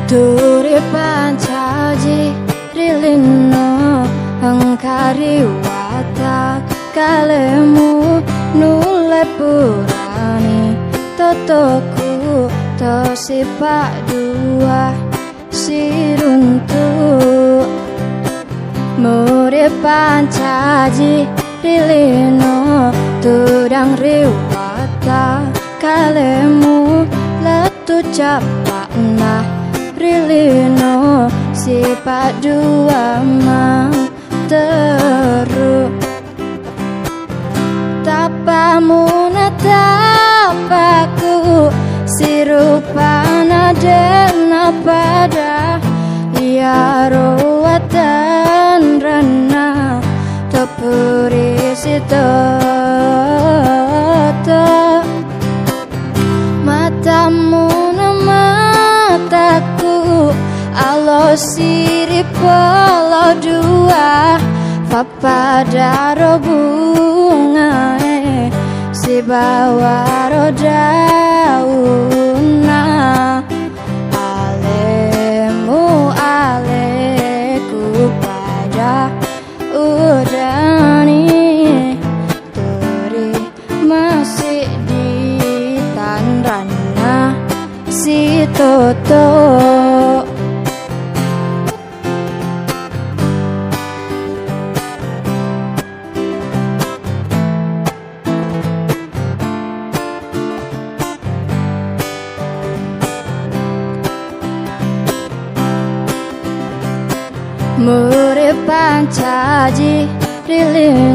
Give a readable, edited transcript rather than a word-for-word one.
Turipan caji rilino engkari watak kalemu nule purani totoku to sipak dua siruntuk muripan caji rilino tudang riwata kalemu letu capak nah rilino sifat dua mau teruk tapamu natapaku sirupana dena pada ya ruwatan rana tepuri sitoto matamu mataku alo siri polo dua papada robunga si bawa rodauna alemu aleku pada udani turi masih di tandrana si toto muripan caji rilino